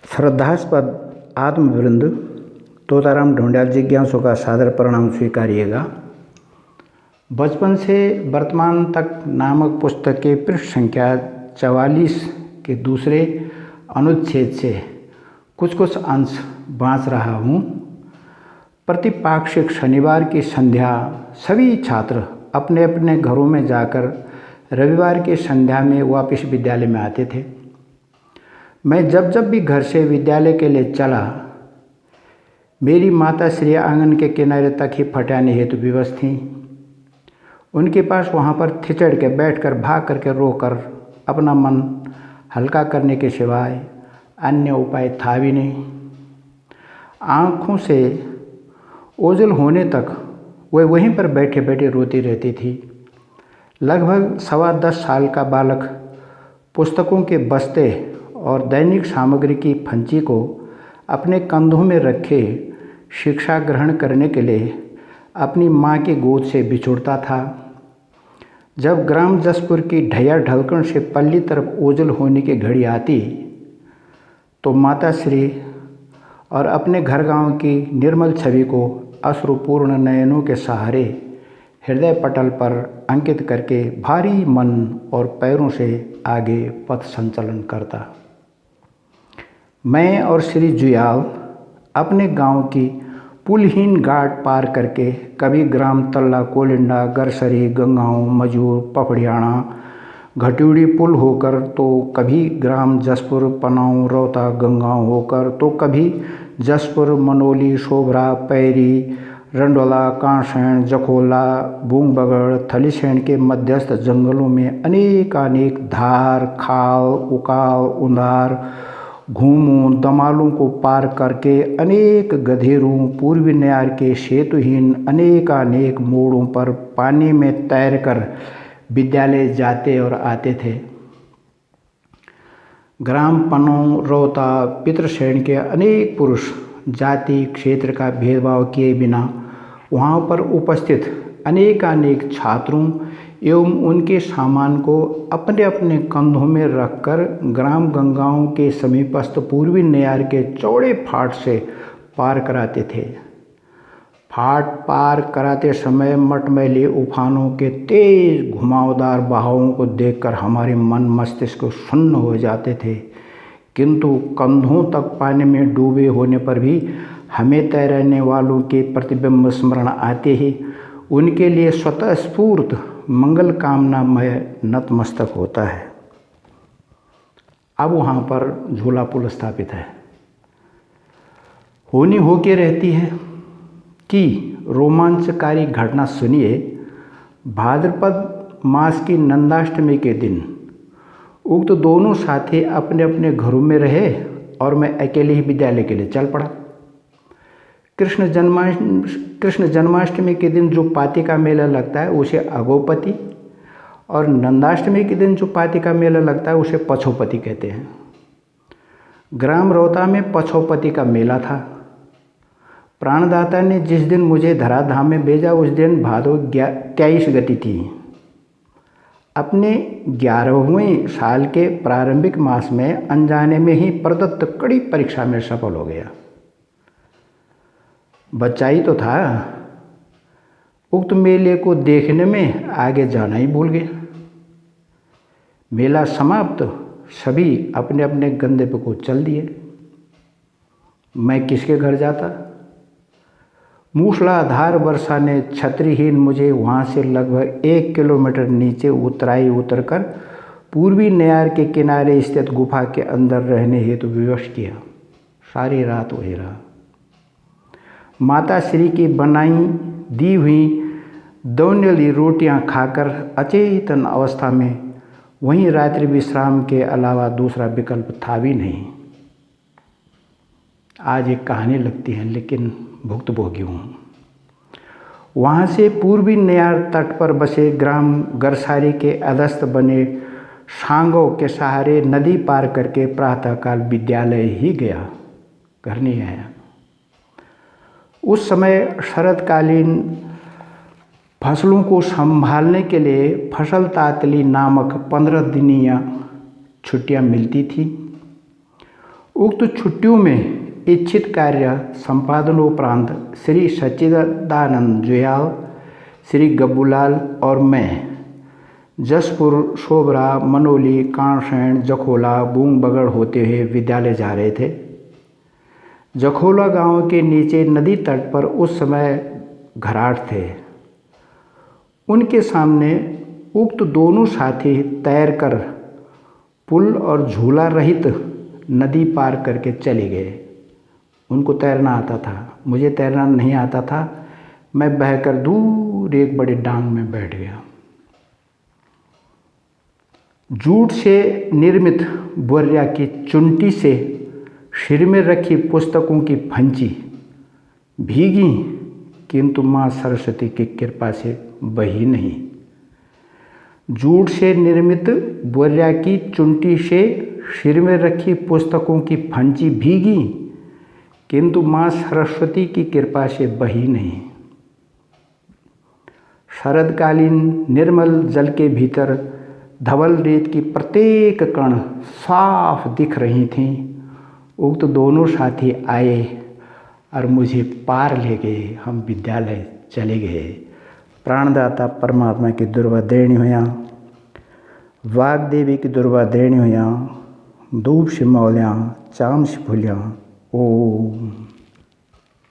श्रद्धास्पद आत्मवृंद तोताराम ढूंढियाल जिज्ञासु का सादर प्रणाम स्वीकारिएगा। बचपन से वर्तमान तक नामक पुस्तक के पृष्ठ संख्या 44 के दूसरे अनुच्छेद से कुछ अंश बाँच रहा हूँ। प्रतिपाक्षिक शनिवार की संध्या सभी छात्र अपने अपने घरों में जाकर रविवार की संध्या में वापस विद्यालय में आते थे। मैं जब भी घर से विद्यालय के लिए चला, मेरी माता श्री आंगन के किनारे तक ही फटाने हेतु विवश थीं। उनके पास वहाँ पर थिचड़ के बैठकर भाग करके रोकर अपना मन हल्का करने के सिवाय अन्य उपाय था भी नहीं। आँखों से ओझल होने तक वह वहीं पर बैठे बैठे रोती रहती थी। लगभग 10.25 साल का बालक पुस्तकों के बस्ते और दैनिक सामग्री की फंची को अपने कंधों में रखे शिक्षा ग्रहण करने के लिए अपनी माँ की गोद से बिछुड़ता था। जब ग्राम जसपुर की ढैया ढलकन से पल्ली तरफ ओझल होने की घड़ी आती तो माताश्री और अपने घर गांव की निर्मल छवि को अश्रुपूर्ण नयनों के सहारे हृदय पटल पर अंकित करके भारी मन और पैरों से आगे पथ संचलन करता। मैं और श्री जुयाल अपने गांव की पुलहीन घाट पार करके कभी ग्राम तल्ला, कोलिंडा, गरसरी, गंगाओं, मजूर, पफड़ियाणा, घट्यूड़ी पुल होकर, तो कभी ग्राम जसपुर, पनाऊ, रौता, गंगाओं होकर, तो कभी जसपुर, मनोली, शोभरा, पैरी, रंडोला, कांसैन, जखोला, बूंगबगड़, थलीसैन के मध्यस्थ जंगलों में अनेक धार, खाल, उकाल, उंधार, घूमों, दमालों को पार करके अनेक गधेरों, पूर्वी नयार के सेतुहीन अनेक मोड़ों पर पानी में तैरकर विद्यालय जाते और आते थे। ग्राम पनौ, रौता, पितृसैन के अनेक पुरुष जाति क्षेत्र का भेदभाव किए बिना वहाँ पर उपस्थित अनेक छात्रों एवं उनके सामान को अपने अपने कंधों में रखकर ग्राम गंगाओं के समीपस्थ पूर्वी नयार के चौड़े फाट से पार कराते थे। फाट पार कराते समय मटमैले उफानों के तेज घुमावदार बहावों को देखकर हमारे मन मस्तिष्क सुन्न हो जाते थे, किंतु कंधों तक पानी में डूबे होने पर भी हमें तैरने वालों के प्रतिबिंब स्मरण आते ही उनके लिए स्वतः स्फूर्त मंगल कामनामय नतमस्तक होता है। अब वहाँ पर झूला पुल स्थापित है। होनी होके रहती है कि रोमांचकारी घटना सुनिए। भाद्रपद मास की नंदाष्टमी के दिन उक्त दोनों साथी अपने अपने घरों में रहे और मैं अकेले ही विद्यालय के लिए चल पड़ा। कृष्ण जन्माष्टमी के दिन जो पाती का मेला लगता है उसे अगोपति, और नंदाष्टमी के दिन जो पाती का मेला लगता है उसे पछोपति कहते हैं। ग्राम रौता में पछोपति का मेला था। प्राणदाता ने जिस दिन मुझे धराधाम में भेजा उस दिन भादो 23 गति थी। अपने 11वें साल के प्रारंभिक मास में अनजाने में ही प्रदत्त कड़ी परीक्षा में सफल हो गया। बच्चा ही तो था, उक्त मेले को देखने में आगे जाना ही भूल गया। मेला समाप्त, सभी अपने अपने गंतव्य को चल दिए। मैं किसके घर जाता? मूसलाधार वर्षा ने छतरीहीन मुझे वहाँ से लगभग 1 किलोमीटर नीचे उतराई उतरकर पूर्वी नयार के किनारे स्थित गुफा के अंदर रहने हेतु विवश किया। सारी रात वही रहा। माता श्री की बनाई दी हुई दौनेली रोटियां खाकर अचेतन अवस्था में वहीं रात्रि विश्राम के अलावा दूसरा विकल्प था भी नहीं। आज एक कहानी लगती है, लेकिन भुक्तभोगी हूँ। वहाँ से पूर्वी नयार तट पर बसे ग्राम गरसारी के अधस्थ बने सांगों के सहारे नदी पार करके प्रातःकाल विद्यालय ही गया, घर नहीं आया। उस समय शरतकालीन फसलों को संभालने के लिए फसल तातली नामक 15 दिनीय छुट्टियां मिलती थी। उक्त छुट्टियों में इच्छित कार्य संपादनोपरांत श्री सच्चिदानंद जुयाल, श्री गब्बूलाल और मैं जसपुर, शोभरा, मनोली, कांसैण, जखोला, बूंगबगड़ होते हुए विद्यालय जा रहे थे। जखोला गांव के नीचे नदी तट पर उस समय घराट थे। उनके सामने उक्त दोनों साथी तैरकर पुल और झूला रहित नदी पार करके चले गए। उनको तैरना आता था, मुझे तैरना नहीं आता था। मैं बहकर दूर एक बड़े डांग में बैठ गया। जूट से निर्मित बोरिया की चुंटी से सिर में रखी पुस्तकों की फंची भीगी, किंतु माँ सरस्वती की कृपा से बही नहीं। जूट से निर्मित बोरिया की चुंटी से सिर में रखी पुस्तकों की फंची भीगी, किंतु माँ सरस्वती की कृपा से बही नहीं। शरदकालीन निर्मल जल के भीतर धवल रेत की प्रत्येक कण साफ दिख रही थीं। उक्त दोनों साथी आए और मुझे पार ले गए। हम विद्यालय चले गए। प्राणदाता परमात्मा की दुर्वा देणी हुआ, वाग्देवी की दुर्वा देणी हुआ, धूप से मौलियाँ, चाम से फुलियाँ। ओम।